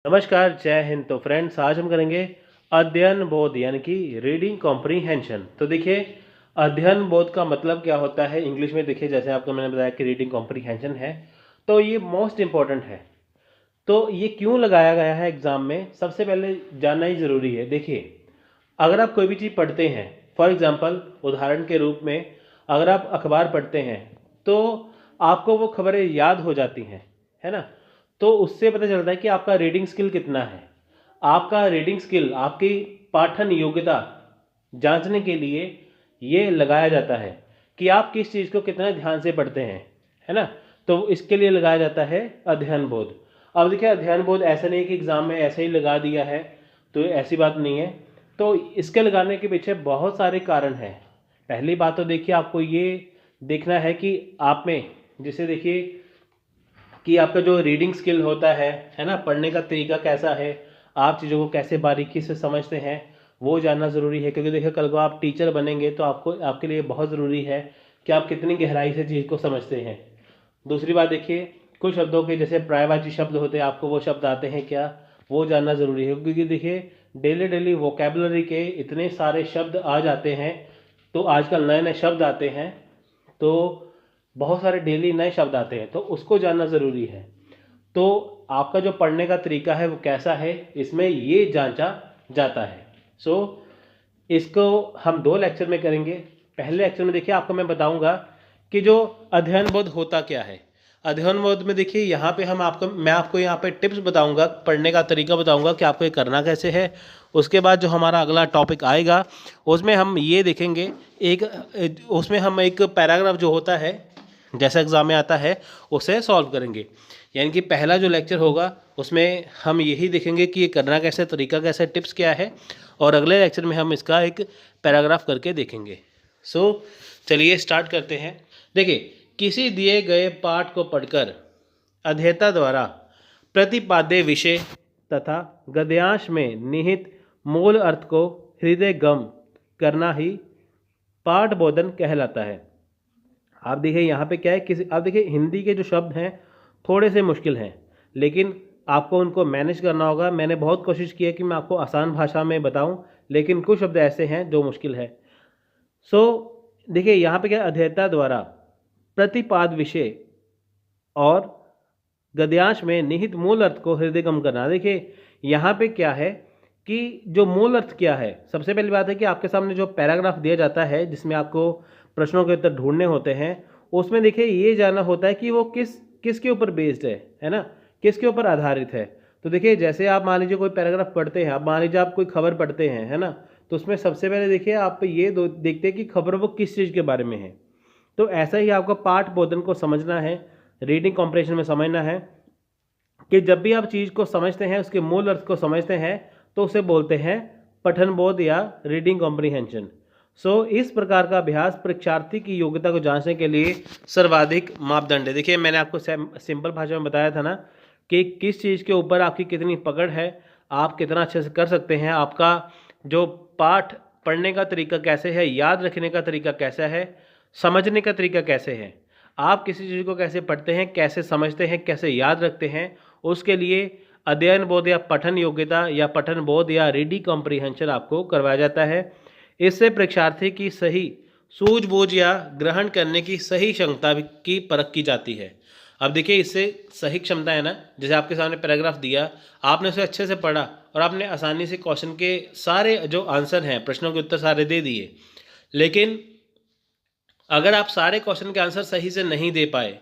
नमस्कार, जय हिंद। तो फ्रेंड्स, आज हम करेंगे अध्ययन बोध यानी कि रीडिंग कॉम्प्रीहेंशन। तो देखिए, अध्ययन बोध का मतलब क्या होता है इंग्लिश में। देखिए, जैसे आपको मैंने बताया कि रीडिंग कॉम्प्रीहेंशन है, तो ये मोस्ट इंपॉर्टेंट है। तो ये क्यों लगाया गया है एग्जाम में, सबसे पहले जानना ही ज़रूरी है। देखिए, अगर आप कोई भी चीज़ पढ़ते हैं, फॉर एग्जांपल उदाहरण के रूप में अगर आप अखबार पढ़ते हैं तो आपको वो खबरें याद हो जाती हैं, है ना। तो उससे पता चलता है कि आपका रीडिंग स्किल कितना है। आपका रीडिंग स्किल, आपकी पाठन योग्यता जांचने के लिए ये लगाया जाता है कि आप किस चीज़ को कितना ध्यान से पढ़ते हैं, है ना। तो इसके लिए लगाया जाता है अध्ययन बोध। अब देखिए, अध्ययन बोध ऐसा नहीं कि एग्ज़ाम में ऐसे ही लगा दिया है, तो ऐसी बात नहीं है। तो इसके लगाने के पीछे बहुत सारे कारण हैं। पहली बात तो देखिए, आपको ये देखना है कि आप में, जिसे देखिए कि आपका जो रीडिंग स्किल होता है ना, पढ़ने का तरीका कैसा है, आप चीज़ों को कैसे बारीकी से समझते हैं, वो जानना ज़रूरी है। क्योंकि देखिए, कल को आप टीचर बनेंगे तो आपको, आपके लिए बहुत ज़रूरी है कि आप कितनी गहराई से चीज़ को समझते हैं। दूसरी बात देखिए, कुछ शब्दों के जैसे पर्यायवाची शब्द होते हैं, आपको वो शब्द आते हैं क्या, वो जानना ज़रूरी है। क्योंकि देखिए, डेली डेली वोकेबलरी के इतने सारे शब्द आ जाते हैं, तो आजकल नए नए शब्द आते हैं, तो बहुत सारे डेली नए शब्द आते हैं, तो उसको जानना ज़रूरी है। तो आपका जो पढ़ने का तरीका है वो कैसा है, इसमें ये जांचा जाता है। सो इसको हम दो लेक्चर में करेंगे। पहले लेक्चर में देखिए, आपको मैं बताऊंगा कि जो अध्ययन बोध होता क्या है। अध्ययन बोध में देखिए, यहाँ पे मैं आपको यहाँ पे टिप्स बताऊंगा, पढ़ने का तरीका बताऊंगा कि आपको ये करना कैसे है। उसके बाद जो हमारा अगला टॉपिक आएगा उसमें हम ये देखेंगे, उसमें हम एक पैराग्राफ जो होता है, जैसा एग्ज़ाम में आता है, उसे सॉल्व करेंगे। यानी कि पहला जो लेक्चर होगा उसमें हम यही देखेंगे कि ये करना कैसे, तरीका कैसे, टिप्स क्या है, और अगले लेक्चर में हम इसका एक पैराग्राफ करके देखेंगे। चलिए स्टार्ट करते हैं। देखिए, किसी दिए गए पाठ को पढ़कर अध्येता द्वारा प्रतिपाद्य विषय तथा गद्यांश में निहित मूल अर्थ को हृदयगम करना ही पाठ बोधन कहलाता है। आप देखिए यहाँ पे क्या है, आप देखिए हिंदी के जो शब्द हैं थोड़े से मुश्किल हैं, लेकिन आपको उनको मैनेज करना होगा। मैंने बहुत कोशिश की है कि मैं आपको आसान भाषा में बताऊं, लेकिन कुछ शब्द ऐसे हैं जो मुश्किल है। देखिए यहाँ पे क्या, अध्येता द्वारा प्रतिपाद विषय और गद्यांश में निहित मूल अर्थ को हृदयगम करना। देखिए यहाँ पे क्या है कि जो मूल अर्थ क्या है, सबसे पहली बात है कि आपके सामने जो पैराग्राफ दिया जाता है जिसमें आपको प्रश्नों के उत्तर ढूंढने होते हैं, उसमें देखिए ये जानना होता है कि वो किसके ऊपर बेस्ड है ना, किसके ऊपर आधारित है। तो देखिए, जैसे आप मान लीजिए कोई पैराग्राफ पढ़ते हैं, आप मान लीजिए आप कोई खबर पढ़ते हैं, है ना, तो उसमें सबसे पहले देखिए आप ये देखते हैं कि खबर वो किस चीज़ के बारे में है। तो ऐसा ही आपको पाठ बोधन को समझना है, रीडिंग कॉम्प्रिहेंशन में समझना है कि जब भी आप चीज़ को समझते हैं, उसके मूल अर्थ को समझते हैं, तो उसे बोलते हैं पठन बोध या रीडिंग कॉम्प्रिहेंशन। इस प्रकार का अभ्यास परीक्षार्थी की योग्यता को जांचने के लिए सर्वाधिक मापदंड है। देखिए, मैंने आपको सिंपल भाषा में बताया था ना कि किस चीज़ के ऊपर आपकी कितनी पकड़ है, आप कितना अच्छे से कर सकते हैं, आपका जो पाठ पढ़ने का तरीका कैसे है, याद रखने का तरीका कैसा है, समझने का तरीका कैसे है, आप किसी चीज़ को कैसे पढ़ते हैं, कैसे समझते हैं, कैसे याद रखते हैं, उसके लिए अध्ययन बोध या पठन योग्यता या पठन बोध या रीडिंग कॉम्प्रिहेंशन आपको करवाया जाता है। इससे परीक्षार्थी की सही सूझबूझ या ग्रहण करने की सही क्षमता की परख की जाती है। अब देखिए, इससे सही क्षमता है ना, जैसे आपके सामने पैराग्राफ दिया, आपने उसे अच्छे से पढ़ा और आपने आसानी से क्वेश्चन के सारे जो आंसर हैं, प्रश्नों के उत्तर सारे दे दिए, लेकिन अगर आप सारे क्वेश्चन के आंसर सही से नहीं दे पाए,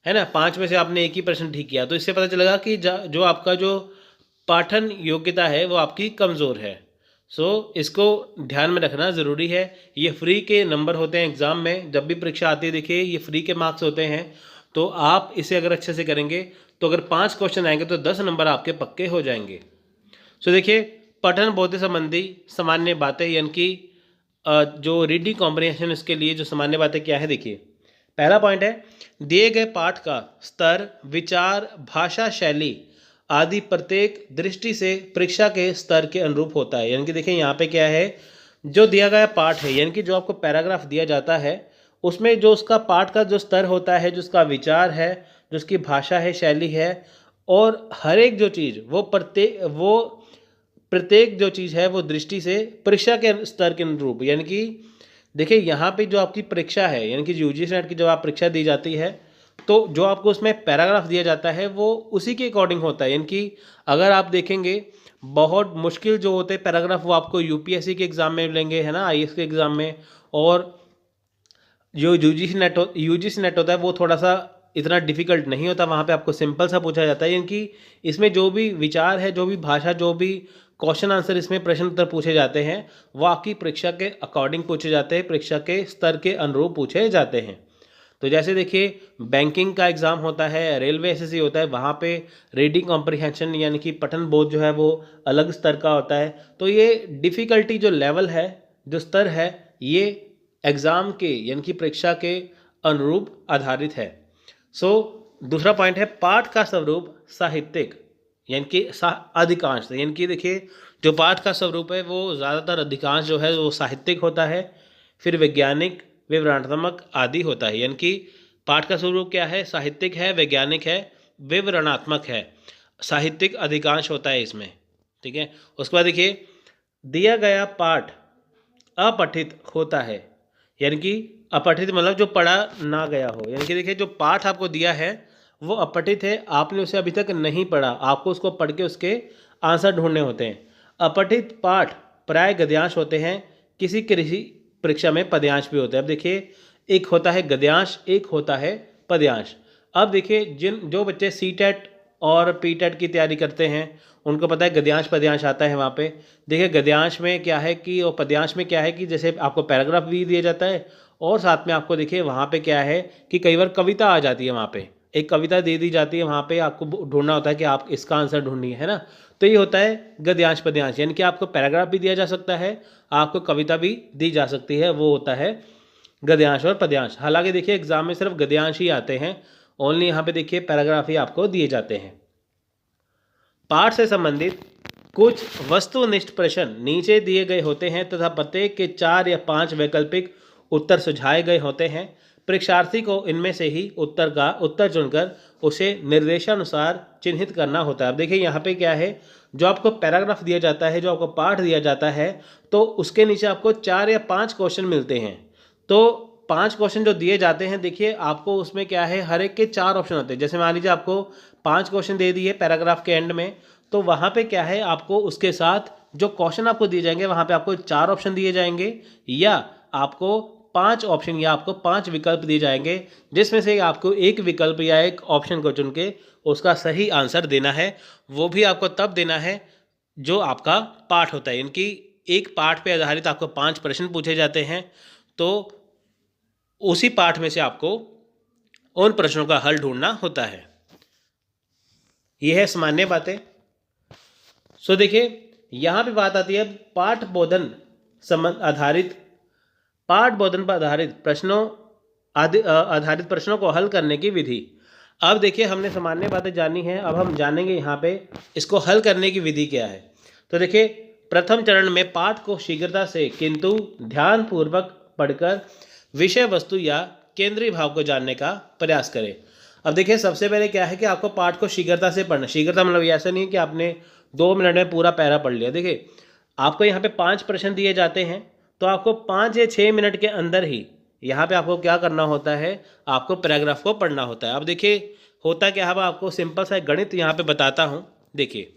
है ना, 5 में से आपने एक ही प्रश्न ठीक किया, तो इससे पता चलेगा कि जो आपका जो पाठन योग्यता है वो आपकी कमज़ोर है। इसको ध्यान में रखना ज़रूरी है। ये फ्री के नंबर होते हैं एग्ज़ाम में, जब भी परीक्षा आती है देखिए ये फ्री के मार्क्स होते हैं। तो आप इसे अगर अच्छे से करेंगे तो अगर 5 क्वेश्चन आएंगे तो 10 नंबर आपके पक्के हो जाएंगे। देखिए, पठन बोध संबंधी सामान्य बातें, यानी कि जो रीडिंग कॉम्प्रिहेंशन, इसके लिए जो सामान्य बातें क्या है, देखिए पहला पॉइंट है, दिए गए पाठ का स्तर, विचार, भाषा शैली आदि प्रत्येक दृष्टि से परीक्षा के स्तर के अनुरूप होता है। यानी कि देखिए यहाँ पे क्या है, जो दिया गया पाठ है, यानी कि जो आपको पैराग्राफ दिया जाता है, उसमें जो उसका पाठ का जो स्तर होता है, जो उसका विचार है, जो उसकी भाषा है, शैली है, और हर एक जो चीज़ वो प्रत्येक जो चीज़ है वो दृष्टि से परीक्षा के स्तर के अनुरूप, यानी कि देखिए यहाँ पे जो आपकी परीक्षा है, यानी कि यूजीसी नेट की जब आप परीक्षा दी जाती है तो जो आपको उसमें पैराग्राफ दिया जाता है वो उसी के अकॉर्डिंग होता है। यानी कि अगर आप देखेंगे बहुत मुश्किल जो होते हैं पैराग्राफ वो आपको यूपीएससी के एग्ज़ाम में मिलेंगे, है ना, आईएएस के एग्ज़ाम में। और जो यूजीसी नेट होता है वो थोड़ा सा इतना डिफिकल्ट नहीं होता, वहाँ पे आपको सिंपल सा पूछा जाता है। यानी कि इसमें जो भी विचार है, जो भी भाषा, जो भी क्वेश्चन आंसर इसमें प्रश्न उत्तर पूछे जाते हैं वो आपकी परीक्षा के अकॉर्डिंग पूछे जाते हैं, परीक्षा के स्तर के अनुरूप पूछे जाते हैं। तो जैसे देखिए बैंकिंग का एग्ज़ाम होता है, रेलवे एसएससी होता है, वहाँ पे रीडिंग कॉम्प्रिहेंशन यानी कि पठन बोध जो है वो अलग स्तर का होता है। तो ये डिफ़िकल्टी जो लेवल है, जो स्तर है, ये एग्ज़ाम के यानी कि परीक्षा के अनुरूप आधारित है। दूसरा पॉइंट है पाठ का स्वरूप साहित्यिक यानी कि अधिकांश, यानी कि देखिए जो पाठ का स्वरूप है वो ज़्यादातर अधिकांश जो है वो साहित्यिक होता है, फिर वैज्ञानिक, विवरणात्मक आदि होता है। यानी कि पाठ का स्वरूप क्या है, साहित्यिक है, वैज्ञानिक है, विवरणात्मक है, साहित्यिक अधिकांश होता है इसमें, ठीक है। उसके बाद देखिए दिया गया पाठ अपठित होता है, यानी कि अपठित मतलब जो पढ़ा ना गया हो, यानी कि देखिए जो पाठ आपको दिया है वो अपठित है, आपने उसे अभी तक नहीं पढ़ा, आपको उसको पढ़ के उसके आंसर ढूंढने होते हैं। अपठित पाठ प्राय गद्यांश होते हैं, किसी कृषि परीक्षा में पद्यांश भी होता है। अब देखिए एक होता है गद्यांश, एक होता है पद्यांश। अब देखिए जो बच्चे सीटेट और पीटेट की तैयारी करते हैं उनको पता है गद्यांश पद्यांश आता है वहाँ पे। देखिए गद्यांश में क्या है कि, और पद्यांश में क्या है कि जैसे आपको पैराग्राफ भी दिया जाता है और साथ में आपको देखिए वहाँ पे क्या है कि कई बार कविता आ जाती है, वहाँ पे एक कविता दे दी जाती है, वहाँ पे आपको ढूंढना होता है कि आप इसका आंसर ढूंढिए, है ना। तो ये होता है गद्यांश पद्यांश, यानी कि आपको पैराग्राफ भी दिया जा सकता है, आपको कविता भी दी जा सकती है, वो होता है गद्यांश और पद्यांश। हालांकि देखिए एग्जाम में सिर्फ गद्यांश ही आते हैं, ओनली यहाँ पे देखिए पैराग्राफ ही आपको दिए जाते हैं। पाठ से संबंधित कुछ वस्तुनिष्ठ प्रश्न नीचे दिए गए होते हैं तथा प्रत्येक के 4 या 5 वैकल्पिक उत्तर सुझाए गए होते हैं। परीक्षार्थी को इनमें से ही उत्तर चुनकर उसे निर्देशानुसार चिन्हित करना होता है। अब देखिए यहाँ पे क्या है, जो आपको पैराग्राफ दिया जाता है, जो आपको पाठ दिया जाता है, तो उसके नीचे आपको 4 या 5 क्वेश्चन मिलते हैं। तो 5 क्वेश्चन जो दिए जाते हैं, देखिए आपको उसमें क्या है, हर एक के 4 ऑप्शन होते हैं। जैसे मान लीजिए आपको 5 क्वेश्चन दे दिए पैराग्राफ के एंड में, तो वहाँ पे क्या है, आपको उसके साथ जो क्वेश्चन आपको दिए जाएंगे वहाँ पे आपको 4 ऑप्शन दिए जाएंगे, या आपको 5 ऑप्शन या आपको 5 विकल्प दिए जाएंगे, जिसमें से आपको एक विकल्प या एक ऑप्शन को चुन के उसका सही आंसर देना है। वो भी आपको तब देना है जो आपका पाठ होता है, यानी कि एक पाठ पे आधारित आपको 5 प्रश्न पूछे जाते हैं, तो उसी पाठ में से आपको उन प्रश्नों का हल ढूंढना होता है। यह है सामान्य बातें। देखिए यहाँ पे बात आती है पाठ बोधन पर आधारित प्रश्नों को हल करने की विधि। अब देखिए हमने सामान्य बातें जानी हैं, अब हम जानेंगे यहाँ पे इसको हल करने की विधि क्या है। तो देखिए प्रथम चरण में पाठ को शीघ्रता से किंतु ध्यानपूर्वक पढ़कर विषय वस्तु या केंद्रीय भाव को जानने का प्रयास करें। अब देखिए सबसे पहले क्या है कि आपको पाठ को शीघ्रता से पढ़ना। शीघ्रता मतलब ऐसा नहीं है कि आपने 2 मिनट में पूरा पैरा पढ़ लिया। देखिए आपको यहाँ पे 5 प्रश्न दिए जाते हैं, तो आपको 5 या 6 मिनट के अंदर ही यहाँ पे आपको क्या करना होता है, आपको पैराग्राफ को पढ़ना होता है। अब देखिए होता क्या है, अब आपको सिंपल सा गणित यहाँ पे बताता हूँ। देखिए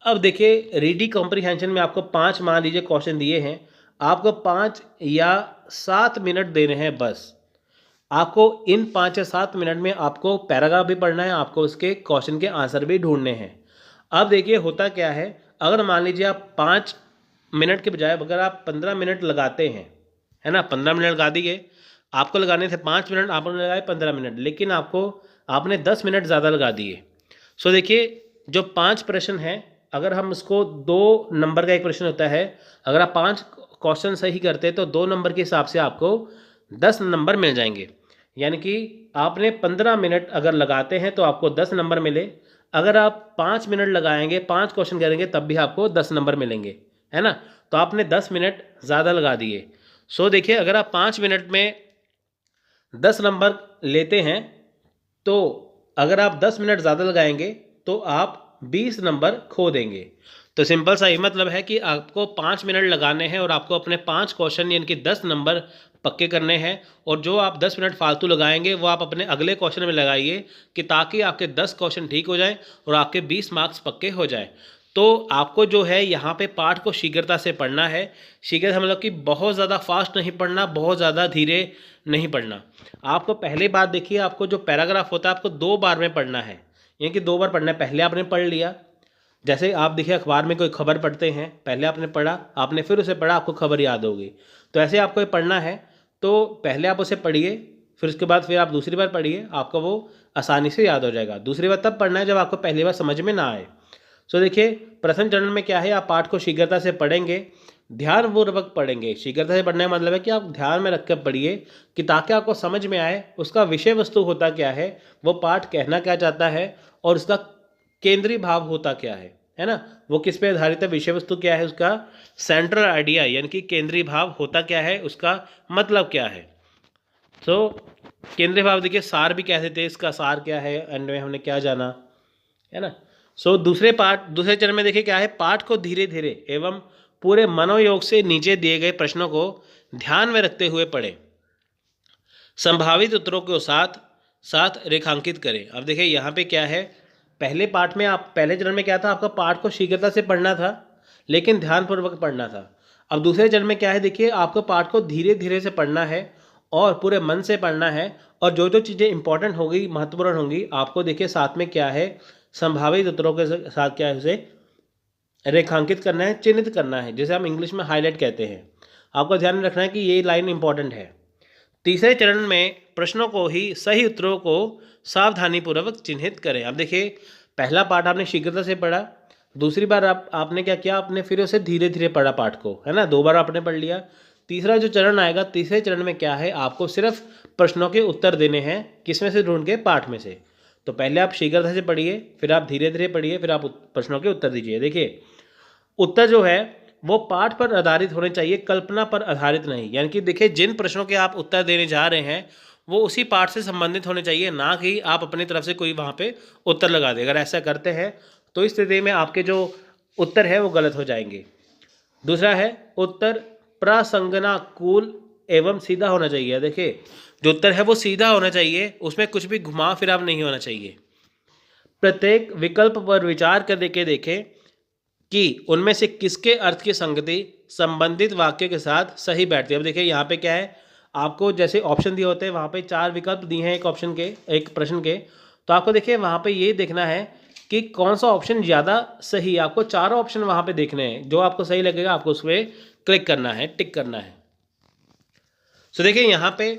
अब देखिए रीडिंग कॉम्प्रिहेंशन में आपको 5 मान लीजिए क्वेश्चन दिए हैं, आपको 5 या 7 मिनट देने हैं बस। आपको इन 5 या 7 मिनट में आपको पैराग्राफ भी पढ़ना है, आपको उसके क्वेश्चन के आंसर भी ढूंढने हैं। अब देखिए होता क्या है, अगर मान लीजिए आप 5 मिनट के बजाय अगर आप 15 मिनट लगाते हैं, है ना, 15 मिनट लगा दिए, आपको लगाने थे 5 मिनट, आपने लगाए 15 मिनट, लेकिन आपने 10 मिनट ज़्यादा लगा दिए। देखिए जो 5 प्रश्न हैं, अगर हम उसको 2 नंबर का एक प्रश्न होता है, अगर आप 5 क्वेश्चन सही करते हैं तो 2 नंबर के हिसाब से आपको 10 नंबर मिल जाएंगे। यानी कि आपने 15 मिनट अगर लगाते हैं तो आपको 10 नंबर मिले, अगर आप 5 मिनट लगाएंगे, 5 क्वेश्चन करेंगे, तब भी आपको 10 नंबर मिलेंगे, है ना। तो आपने 10 मिनट ज़्यादा लगा दिए। देखिए अगर आप 5 मिनट में 10 नंबर लेते हैं, तो अगर आप 10 मिनट ज़्यादा लगाएंगे तो आप 20 नंबर खो देंगे। तो सिंपल सा ये मतलब है कि आपको 5 मिनट लगाने हैं और आपको अपने 5 क्वेश्चन यानी कि 10 नंबर पक्के करने हैं, और जो आप 10 मिनट फालतू लगाएंगे वो आप अपने अगले क्वेश्चन में लगाइए कि ताकि आपके 10 क्वेश्चन ठीक हो जाएं और आपके 20 मार्क्स पक्के हो जाएं। तो आपको जो है यहाँ पे पाठ को शीघ्रता से पढ़ना है। शीघ्रता मतलब कि बहुत ज़्यादा फास्ट नहीं पढ़ना, बहुत ज़्यादा धीरे नहीं पढ़ना। आपको पहली बात देखिए, आपको जो पैराग्राफ होता है आपको 2 बार में पढ़ना है, यानी कि 2 बार पढ़ना है। पहले आपने पढ़ लिया, जैसे आप देखिए अखबार में कोई खबर पढ़ते हैं, पहले आपने पढ़ा, आपने फिर उसे पढ़ा, आपको खबर याद होगी। तो ऐसे आपको ये पढ़ना है, तो पहले आप उसे पढ़िए, फिर उसके बाद फिर आप दूसरी बार पढ़िए, आपको वो आसानी से याद हो जाएगा। दूसरी बार तब पढ़ना है जब आपको पहली बार समझ में ना आए। सो देखिए प्रथम चरण में क्या है, आप पाठ को शीघ्रता से पढ़ेंगे, ध्यानपूर्वक पढ़ेंगे। शीघ्रता से पढ़ने का मतलब है कि आप ध्यान में रखकर पढ़िए कि ताकि आपको समझ में आए उसका विषय वस्तु होता क्या है, वो पाठ कहना क्या चाहता है और उसका केंद्रीय भाव होता क्या है ना, वो किस पे आधारित है, विषय वस्तु क्या है, उसका सेंट्रल आइडिया यानी कि केंद्रीय भाव होता क्या है, उसका मतलब क्या है। तो केंद्रीय भाव देखिए सार भी कह देते हैं, इसका सार क्या है, एंड में हमने क्या जाना है ना। दूसरे चरण में देखिए क्या है, पाठ को धीरे धीरे एवं पूरे मनोयोग से नीचे दिए गए प्रश्नों को ध्यान में रखते हुए पढ़ें। संभावित उत्तरों को साथ साथ रेखांकित करें। अब देखिए यहाँ पे क्या है, पहले चरण में क्या था, आपका पाठ को शीघ्रता से पढ़ना था लेकिन ध्यानपूर्वक पढ़ना था। अब दूसरे चरण में क्या है, देखिए आपको पाठ को धीरे धीरे से पढ़ना है और पूरे मन से पढ़ना है, और जो जो चीज़ें इंपॉर्टेंट होंगी, महत्वपूर्ण होंगी, आपको देखिए साथ में क्या है, संभावित उत्तरों के साथ क्या है, उसे रेखांकित करना है, चिन्हित करना है, जैसे हम इंग्लिश में हाईलाइट कहते हैं। आपको ध्यान में रखना है कि ये लाइन इंपॉर्टेंट है। तीसरे चरण में प्रश्नों को ही सही उत्तरों को सावधानीपूर्वक चिन्हित करें। अब देखिए पहला पाठ आपने शीघ्रता से पढ़ा, दूसरी बार आपने क्या किया, आपने फिर उसे धीरे धीरे पढ़ा पाठ को, है ना, 2 बार आपने पढ़ लिया। तीसरा जो चरण आएगा, तीसरे चरण में क्या है, आपको सिर्फ प्रश्नों के उत्तर देने हैं, किसमें से ढूंढ के, पाठ में से। तो पहले आप शीघ्रता से पढ़िए, फिर आप धीरे धीरे पढ़िए, फिर आप प्रश्नों के उत्तर दीजिए। देखिए उत्तर जो है वो पाठ पर आधारित होने चाहिए, कल्पना पर आधारित नहीं। यानी कि देखिए जिन प्रश्नों के आप उत्तर देने जा रहे हैं वो उसी पाठ से संबंधित होने चाहिए, ना कि आप अपनी तरफ से कोई वहाँ पे उत्तर लगा दे। अगर ऐसा करते हैं तो इस स्थिति में आपके जो उत्तर है वो गलत हो जाएंगे। दूसरा है, उत्तर प्रासंगनाकुल एवं सीधा होना चाहिए। देखिए जो उत्तर है वो सीधा होना चाहिए, उसमें कुछ भी घुमा फिराव नहीं होना चाहिए। प्रत्येक विकल्प पर विचार करके देखें कि उनमें से किसके अर्थ की संगति संबंधित वाक्य के साथ सही बैठती है। अब देखिए यहाँ पे क्या है, आपको जैसे ऑप्शन दिए होते हैं, वहाँ पे 4 विकल्प दिए हैं एक प्रश्न के, तो आपको देखिए वहाँ पे ये देखना है कि कौन सा ऑप्शन ज़्यादा सही है। आपको 4 ऑप्शन वहाँ पे देखने हैं, जो आपको सही लगेगा आपको उस पर क्लिक करना है, टिक करना है। तो देखिए यहाँ पे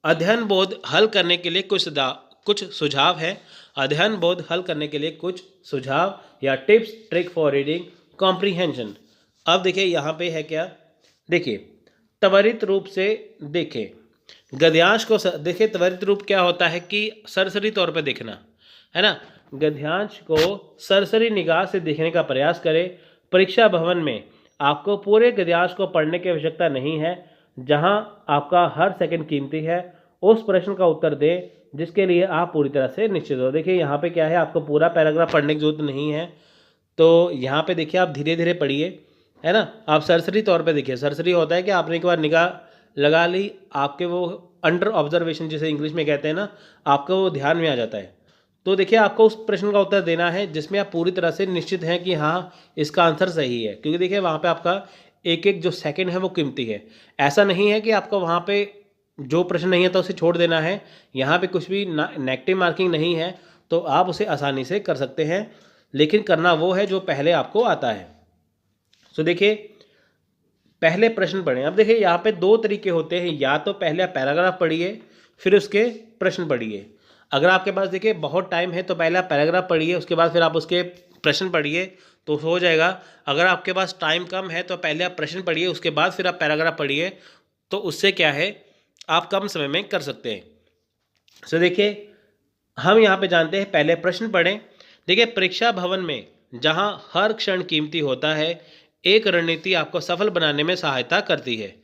अध्ययन बोध हल करने के लिए कुछ सुझाव है। अध्ययन बोध हल करने के लिए कुछ सुझाव या tips trick for reading comprehension. अब देखिए यहाँ पे है क्या, देखिए त्वरित रूप से देखें गद्यांश को। देखिए त्वरित रूप क्या होता है कि सरसरी तौर पे देखना, है ना। गद्यांश को सरसरी निगाह से देखने का प्रयास करें। परीक्षा भवन में आपको पूरे गद्यांश को पढ़ने की आवश्यकता नहीं है, जहां आपका हर सेकंड कीमती है। उस प्रश्न का उत्तर दें जिसके लिए आप पूरी तरह से निश्चित हो। देखिए यहाँ पे क्या है, आपको पूरा पैराग्राफ पढ़ने की जरूरत नहीं है, तो यहाँ पे देखिए आप धीरे धीरे पढ़िए, है ना। आप सरसरी तौर पे देखिए, सरसरी होता है कि आपने एक बार निगाह लगा ली, आपके वो अंडर ऑब्जर्वेशन जिसे इंग्लिश में कहते हैं ना, आपको वो ध्यान में आ जाता है। तो देखिए आपको उस प्रश्न का उत्तर देना है जिसमें आप पूरी तरह से निश्चित हैं कि हाँ इसका आंसर सही है, क्योंकि देखिए वहाँ पे आपका एक एक जो सेकंड है वो कीमती है। ऐसा नहीं है कि आपको वहाँ पे जो प्रश्न नहीं है तो उसे छोड़ देना है, यहाँ पे कुछ भी नेगेटिव मार्किंग नहीं है, तो आप उसे आसानी से कर सकते हैं, लेकिन करना वो है जो पहले आपको आता है। तो देखिए पहले प्रश्न पढ़ें। अब देखिए यहाँ पे 2 तरीके होते हैं, या तो पहले आप पैराग्राफ पढ़िए फिर उसके प्रश्न पढ़िए। अगर आपके पास देखिए बहुत टाइम है तो पहले आप पैराग्राफ पढ़िए, उसके बाद फिर आप उसके प्रश्न पढ़िए तो हो जाएगा। अगर आपके पास टाइम कम है तो पहले आप प्रश्न पढ़िए, उसके बाद फिर आप पैराग्राफ पढ़िए, तो उससे क्या है आप कम समय में कर सकते हैं। तो देखिए हम यहाँ पे जानते हैं, पहले प्रश्न पढ़ें। देखिए परीक्षा भवन में जहाँ हर क्षण कीमती होता है, एक रणनीति आपको सफल बनाने में सहायता करती है।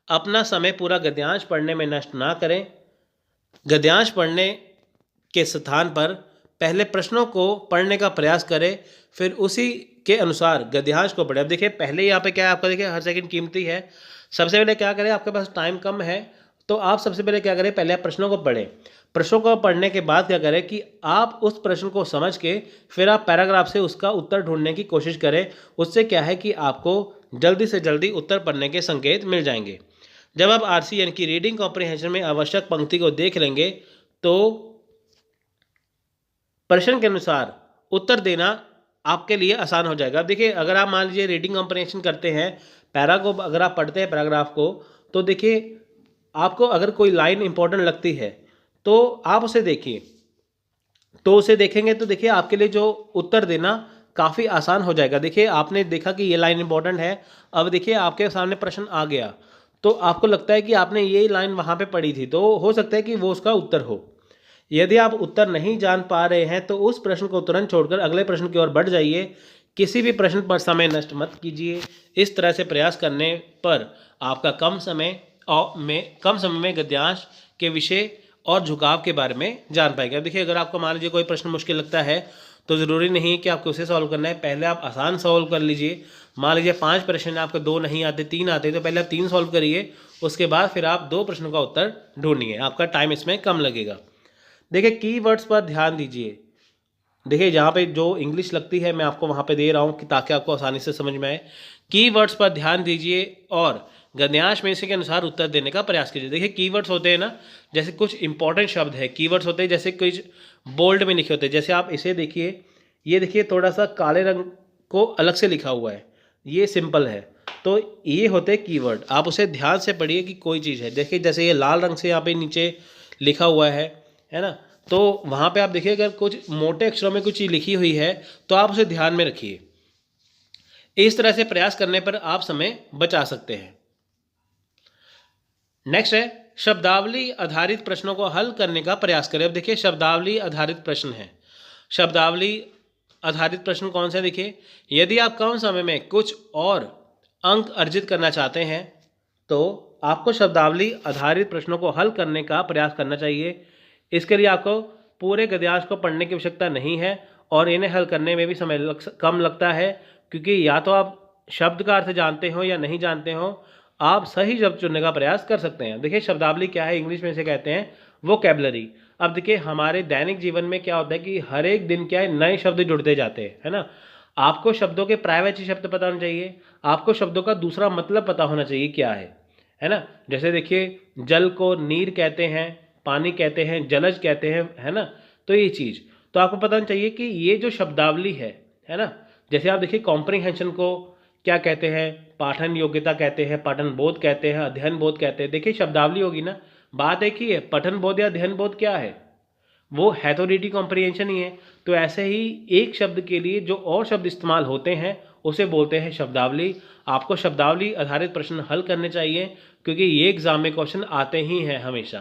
अपना समय पूरा गद्यांश पढ़ने में नष्ट ना करें। गद्यांश पढ़ने के स्थान पर पहले प्रश्नों को पढ़ने का प्रयास करें, फिर उसी के अनुसार गद्यांश को पढ़ें। अब देखिए पहले यहाँ पे क्या है आपका, देखिए हर सेकंड कीमती है। सबसे पहले क्या करें, आपके पास टाइम कम है तो आप सबसे पहले क्या करें, पहले आप प्रश्नों को पढ़ें। प्रश्नों को पढ़ने के बाद क्या करें कि आप उस प्रश्न को समझ के फिर आप पैराग्राफ से उसका उत्तर ढूंढने की कोशिश करें। उससे क्या है कि आपको जल्दी से जल्दी उत्तर पढ़ने के संकेत मिल जाएंगे। जब आप आरसी यानी कि रीडिंग कॉम्प्रिहेंशन में आवश्यक पंक्ति को देख लेंगे तो प्रश्न के अनुसार उत्तर देना आपके लिए आसान हो जाएगा। अब देखिए अगर आप मान लीजिए रीडिंग कॉम्प्रिहेंशन करते हैं, पैरा को अगर आप पढ़ते हैं पैराग्राफ को, तो देखिए आपको अगर कोई लाइन इंपॉर्टेंट लगती है तो आप उसे देखिए, तो उसे देखेंगे तो देखिए आपके लिए जो उत्तर देना काफ़ी आसान हो जाएगा। देखिए आपने देखा कि ये लाइन इंपॉर्टेंट है, अब देखिए आपके सामने प्रश्न आ गया तो आपको लगता है कि आपने ये लाइन वहाँ पे पढ़ी थी, तो हो सकता है कि वो उसका उत्तर हो। यदि आप उत्तर नहीं जान पा रहे हैं तो उस प्रश्न को तुरंत छोड़कर अगले प्रश्न की ओर बढ़ जाइए। किसी भी प्रश्न पर समय नष्ट मत कीजिए। इस तरह से प्रयास करने पर आपका कम समय में गद्यांश के विषय और झुकाव के बारे में जान पाएंगे। अब देखिए अगर आपको मान लीजिए कोई प्रश्न मुश्किल लगता है तो ज़रूरी नहीं कि आपको उसे सॉल्व करना है, पहले आप आसान सॉल्व कर लीजिए। मान लीजिए 5 प्रश्न आपको 2 नहीं आते, 3 आते, तो पहले आप 3 सॉल्व करिए, उसके बाद फिर आप 2 प्रश्नों का उत्तर ढूंढिए, आपका टाइम इसमें कम लगेगा। देखिए कीवर्ड्स पर ध्यान दीजिए। देखिए जहाँ पे जो इंग्लिश लगती है मैं आपको वहाँ पे दे रहा हूँ कि ताकि आपको आसानी से समझ में आए। कीवर्ड्स पर ध्यान दीजिए और गद्यांश में इसी के अनुसार उत्तर देने का प्रयास कीजिए। देखिए कीवर्ड्स होते हैं ना, जैसे कुछ इंपॉर्टेंट शब्द है, कीवर्ड्स होते हैं जैसे कुछ बोल्ड में लिखे होते हैं। जैसे आप इसे देखिए, ये देखिए थोड़ा सा काले रंग को अलग से लिखा हुआ है, ये सिंपल है, तो ये होते हैं कीवर्ड। आप उसे ध्यान से पढ़िए कि कोई चीज़ है। देखिए जैसे ये लाल रंग से यहाँ पे नीचे लिखा हुआ है ना, तो वहाँ पे आप देखिए अगर कुछ मोटे अक्षरों में कुछ चीज़ लिखी हुई है तो आप उसे ध्यान में रखिए। इस तरह से प्रयास करने पर आप समय बचा सकते हैं। नेक्स्ट है शब्दावली आधारित प्रश्नों को हल करने का प्रयास करें। अब देखिए शब्दावली आधारित प्रश्न है। शब्दावली आधारित प्रश्न कौन से, देखिए यदि आप कम समय में कुछ और अंक अर्जित करना चाहते हैं तो आपको शब्दावली आधारित प्रश्नों को हल करने का प्रयास करना चाहिए। इसके लिए आपको पूरे गद्यांश को पढ़ने की आवश्यकता नहीं है और इन्हें हल करने में भी समय कम लगता है, क्योंकि या तो आप शब्द का अर्थ जानते हो या नहीं जानते हो, आप सही शब्द चुनने का प्रयास कर सकते हैं। देखिए शब्दावली क्या है, इंग्लिश में इसे कहते हैं वोकैबुलरी। अब देखिए हमारे दैनिक जीवन में क्या होता है कि हर एक दिन क्या है नए शब्द जुड़ते जाते हैं, है ना। आपको शब्दों के पर्यायवाची शब्द पता होना चाहिए, आपको शब्दों का दूसरा मतलब पता होना चाहिए क्या है ना। जैसे देखिए जल को नीर कहते हैं, पानी कहते हैं, जलज कहते हैं, है ना। तो ये चीज़ तो आपको पता होना चाहिए कि ये जो शब्दावली है ना। जैसे आप देखिए कॉम्प्रिहेंशन को क्या कहते हैं, पाठन योग्यता कहते हैं, पठन बोध कहते हैं, अध्ययन बोध कहते हैं। देखिए शब्दावली होगी ना, बात एक ही है, पठन बोध या अध्ययन बोध क्या है, वो है तो रीडिंग कॉम्प्रिहेंशन ही है। तो ऐसे ही एक शब्द के लिए जो और शब्द इस्तेमाल होते हैं उसे बोलते हैं शब्दावली। आपको शब्दावली आधारित प्रश्न हल करने चाहिए क्योंकि ये एग्जाम में क्वेश्चन आते ही हैं हमेशा।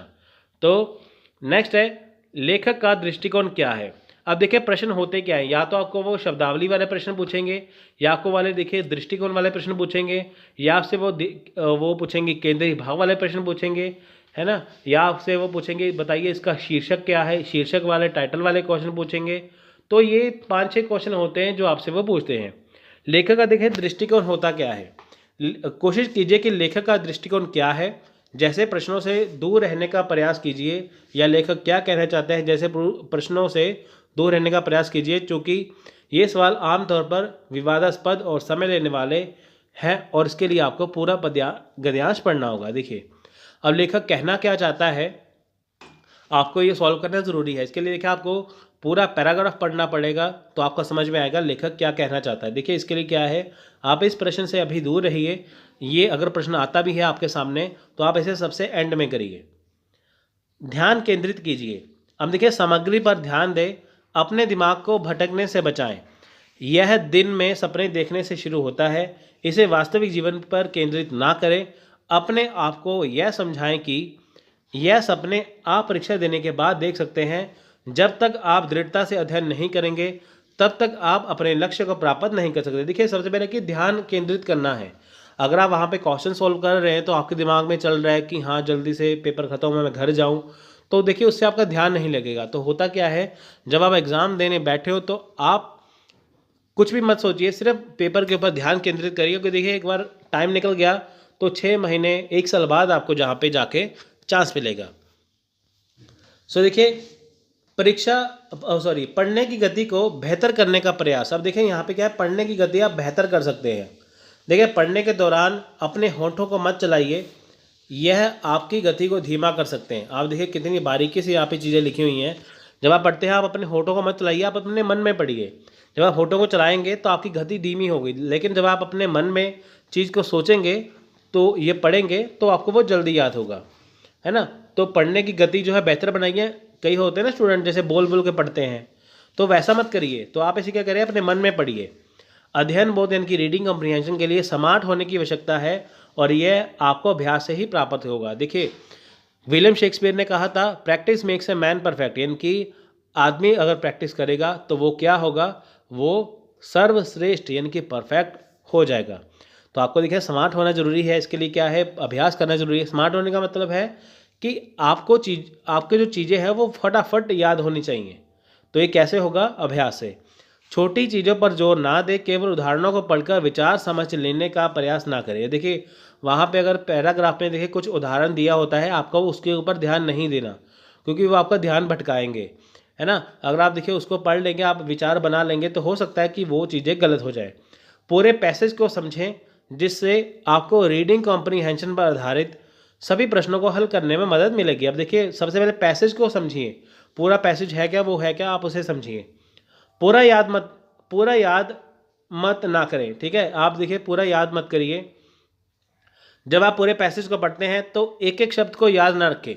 तो नेक्स्ट है लेखक का दृष्टिकोण क्या है। अब देखिए प्रश्न होते क्या है, या तो आपको वो शब्दावली वाले प्रश्न पूछेंगे या आपको वाले देखिए दृष्टिकोण वाले प्रश्न पूछेंगे, या आपसे वो पूछेंगे केंद्रीय भाव वाले प्रश्न पूछेंगे, है ना, या आपसे वो पूछेंगे बताइए इसका शीर्षक क्या है, शीर्षक वाले टाइटल वाले क्वेश्चन पूछेंगे। तो ये 5-6 क्वेश्चन होते हैं जो आपसे वो पूछते हैं। लेखक का देखिए दृष्टिकोण होता क्या है, कोशिश कीजिए कि लेखक का दृष्टिकोण क्या है, जैसे प्रश्नों से दूर रहने का प्रयास कीजिए, या लेखक क्या कहना चाहते हैं जैसे प्रश्नों से दूर रहने का प्रयास कीजिए, क्योंकि ये सवाल आमतौर पर विवादास्पद और समय लेने वाले हैं और इसके लिए आपको पूरा गद्यांश पढ़ना होगा। देखिए अब लेखक कहना क्या चाहता है आपको ये सॉल्व करना ज़रूरी है। इसके लिए देखिए आपको पूरा पैराग्राफ पढ़ना पड़ेगा तो आपको समझ में आएगा लेखक क्या कहना चाहता है। देखिए इसके लिए क्या है, आप इस प्रश्न से अभी दूर रहिए, ये अगर प्रश्न आता भी है आपके सामने तो आप इसे सबसे एंड में करिए। ध्यान केंद्रित कीजिए। अब देखिए सामग्री पर ध्यान दें, अपने दिमाग को भटकने से बचाएं। यह दिन में सपने देखने से शुरू होता है, इसे वास्तविक जीवन पर केंद्रित ना करें। अपने आप को यह समझाएं कि यह सपने आप परीक्षा देने के बाद देख सकते हैं। जब तक आप दृढ़ता से अध्ययन नहीं करेंगे तब तक आप अपने लक्ष्य को प्राप्त नहीं कर सकते। देखिए सबसे पहले कि ध्यान केंद्रित करना है। अगर आप वहाँ पे क्वेश्चन सॉल्व कर रहे हैं तो आपके दिमाग में चल रहा है कि हाँ जल्दी से पेपर ख़त्म हो मैं घर जाऊँ, तो देखिए उससे आपका ध्यान नहीं लगेगा। तो होता क्या है, जब आप एग्ज़ाम देने बैठे हो तो आप कुछ भी मत सोचिए, सिर्फ पेपर के ऊपर ध्यान केंद्रित करिए, क्योंकि देखिए एक बार टाइम निकल गया तो 6 महीने 1 साल बाद आपको जहाँ पे जाके चांस मिलेगा। सो देखिए परीक्षा सॉरी पढ़ने की गति को बेहतर करने का प्रयास। अब देखिए यहाँ पे क्या है, पढ़ने की गति आप बेहतर कर सकते हैं। देखिए पढ़ने के दौरान अपने होठों को मत चलाइए, यह आपकी गति को धीमा कर सकते हैं। आप देखिए कितनी बारीकी से यहाँ पे चीज़ें लिखी हुई हैं। जब आप पढ़ते हैं आप अपने होठों को मत चलाइए, आप अपने मन में पढ़िए। जब आप होठों को चलाएंगे तो आपकी गति धीमी होगी, लेकिन जब आप अपने मन में चीज़ को सोचेंगे तो ये पढ़ेंगे तो आपको वो जल्दी याद होगा, है ना। तो पढ़ने की गति जो है बेहतर बनाइए। कई होते हैं ना स्टूडेंट जैसे बोल बोल के पढ़ते हैं, तो वैसा मत करिए। तो आप ऐसे क्या करिए, अपने मन में पढ़िए। अध्ययन बोध यानी कि रीडिंग कॉम्प्रिहेंशन के लिए स्मार्ट होने की आवश्यकता है और यह आपको अभ्यास से ही प्राप्त होगा। देखिए विलियम शेक्सपियर ने कहा था, practice makes a man perfect, यानी कि आदमी अगर प्रैक्टिस करेगा तो वो क्या होगा, वो सर्वश्रेष्ठ यानी कि परफेक्ट हो जाएगा। तो आपको देखिए स्मार्ट होना जरूरी है। इसके लिए क्या है, अभ्यास करना जरूरी है। स्मार्ट होने का मतलब है कि आपके जो चीज़ें हैं वो फटाफट याद होनी चाहिए। तो ये कैसे होगा, अभ्यास से। छोटी चीज़ों पर जोर ना दे, केवल उदाहरणों को पढ़कर विचार समझ लेने का प्रयास ना करें। देखिए वहाँ पे अगर पैराग्राफ में देखिए कुछ उदाहरण दिया होता है, आपको उसके ऊपर ध्यान नहीं देना, क्योंकि वो आपका ध्यान भटकाएंगे, है ना। अगर आप देखिए उसको पढ़ लेंगे, आप विचार बना लेंगे, तो हो सकता है कि वो चीज़ें गलत हो जाए। पूरे पैसेज को समझें, जिससे आपको रीडिंग कॉम्प्रीहेंशन पर आधारित सभी प्रश्नों को हल करने में मदद मिलेगी। अब देखिए सबसे पहले पैसेज को समझिए, पूरा पैसेज है क्या, वो है क्या, आप उसे समझिए। पूरा याद मत ना करें, ठीक है। आप देखिए पूरा याद मत करिए। जब आप पूरे पैसेज को पढ़ते हैं तो एक एक शब्द को याद ना रखें,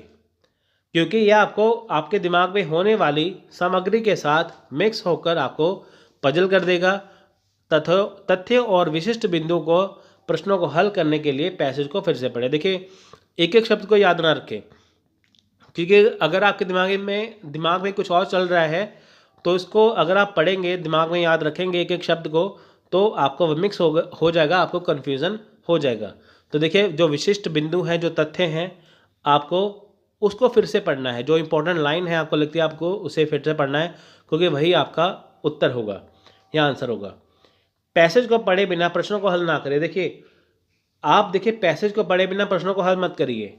क्योंकि यह आपको आपके दिमाग में होने वाली सामग्री के साथ मिक्स होकर आपको पजल कर देगा। तथ्य और विशिष्ट बिंदु को प्रश्नों को हल करने के लिए पैसेज को फिर से पढ़ें। देखिए एक एक शब्द को याद ना रखें, क्योंकि अगर आपके दिमाग में कुछ और चल रहा है तो इसको अगर आप पढ़ेंगे, दिमाग में याद रखेंगे एक एक शब्द को, तो आपको वो मिक्स हो जाएगा, आपको कन्फ्यूज़न हो जाएगा। तो देखिए जो विशिष्ट बिंदु हैं, जो तथ्य हैं, आपको उसको फिर से पढ़ना है। जो इंपॉर्टेंट लाइन है आपको लगती है, आपको उसे फिर से पढ़ना है, क्योंकि वही आपका उत्तर होगा या आंसर होगा। पैसेज को पढ़े बिना प्रश्नों को हल ना करें। देखिए पैसेज को पढ़े बिना प्रश्नों को हल मत करिए।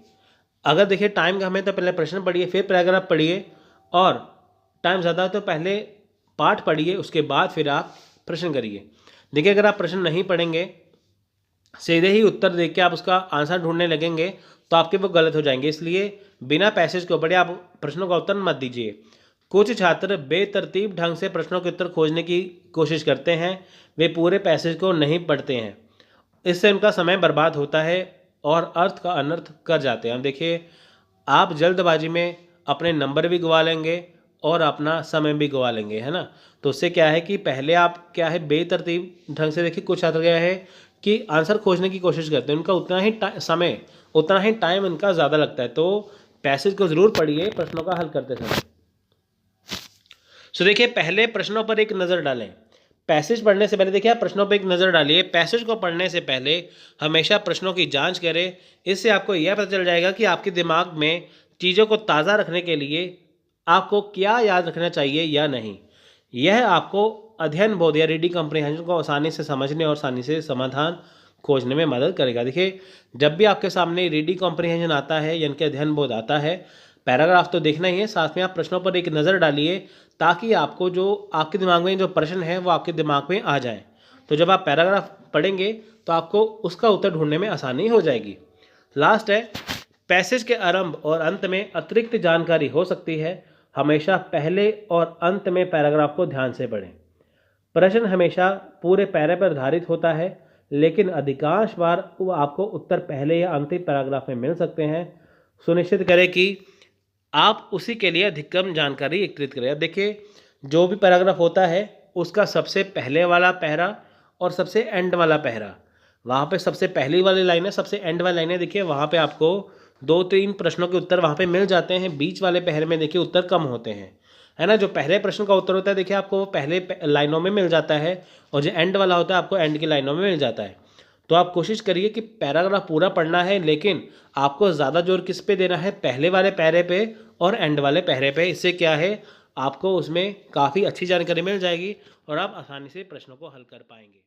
अगर देखिए टाइम कम है तो पहले प्रश्न पढ़िए, फिर पैराग्राफ पढ़िए, और टाइम ज़्यादा है तो पहले पाठ पढ़िए, उसके बाद फिर आप प्रश्न करिए। देखिए अगर आप प्रश्न नहीं पढ़ेंगे, सीधे ही उत्तर देख के आप उसका आंसर ढूंढने लगेंगे, तो आपके वो गलत हो जाएंगे। इसलिए बिना पैसेज को पढ़े आप प्रश्नों का उत्तर मत दीजिए। कुछ छात्र बेतरतीब ढंग से प्रश्नों के उत्तर खोजने की कोशिश करते हैं, वे पूरे पैसेज को नहीं पढ़ते हैं। इससे उनका समय बर्बाद होता है और अर्थ का अनर्थ कर जाते हैं। देखिए आप जल्दबाजी में अपने नंबर भी गंवा लेंगे और अपना समय भी गंवा लेंगे, है ना। तो उससे क्या है कि पहले आप क्या है बेतरतीब ढंग से, देखिए कुछ छात्र क्या है कि आंसर खोजने की कोशिश करते हैं, उनका उतना ही टाइम उनका ज़्यादा लगता है। तो पैसेज को ज़रूर पढ़िए प्रश्नों का हल करते समय। सो देखिए पहले प्रश्नों पर एक नज़र डालें। पैसेज पढ़ने से पहले देखिए आप प्रश्नों पर एक नज़र डालिए। पैसेज को पढ़ने से पहले हमेशा प्रश्नों की जांच करें। इससे आपको यह पता चल जाएगा कि आपके दिमाग में चीज़ों को ताज़ा रखने के लिए आपको क्या याद रखना चाहिए या नहीं। यह आपको अध्ययन बोध या रीडिंग कॉम्प्रिहेंशन को आसानी से समझने और आसानी से समाधान खोजने में मदद करेगा। देखिए जब भी आपके सामने रीडिंग कॉम्प्रिहेंशन आता है यानी कि अध्ययन बोध आता है, पैराग्राफ तो देखना ही है, साथ में आप प्रश्नों पर एक नज़र डालिए, ताकि आपको जो आपके दिमाग में जो प्रश्न है वो आपके दिमाग में आ जाए। तो जब आप पैराग्राफ पढ़ेंगे तो आपको उसका उत्तर ढूंढने में आसानी हो जाएगी। लास्ट है, पैसेज के आरंभ और अंत में अतिरिक्त जानकारी हो सकती है। हमेशा पहले और अंत में पैराग्राफ को ध्यान से पढ़ें। प्रश्न हमेशा पूरे पैरे पर आधारित होता है, लेकिन अधिकांश बार वो आपको उत्तर पहले या अंतिम पैराग्राफ में मिल सकते हैं। सुनिश्चित करें कि आप उसी के लिए अधिकतम जानकारी एकत्रित करें। अब देखिए जो भी पैराग्राफ होता है उसका सबसे पहले वाला पहरा और सबसे एंड वाला पहरा, वहाँ पे सबसे पहली वाली लाइन है, सबसे एंड वाली लाइन है, देखिए वहाँ पे आपको 2-3 प्रश्नों के उत्तर वहाँ पे मिल जाते हैं। बीच वाले पहरे में देखिए उत्तर कम होते हैं, है ना। जो पहले प्रश्न का उत्तर होता है देखिए आपको वो पहले लाइनों में मिल जाता है, और जो एंड वाला होता है आपको एंड की लाइनों में मिल जाता है। तो आप कोशिश करिए कि पैराग्राफ पूरा पढ़ना है, लेकिन आपको ज़्यादा जोर किस पे देना है, पहले वाले पैरे पे और एंड वाले पहरे पे। इससे क्या है, आपको उसमें काफ़ी अच्छी जानकारी मिल जाएगी और आप आसानी से प्रश्नों को हल कर पाएंगे।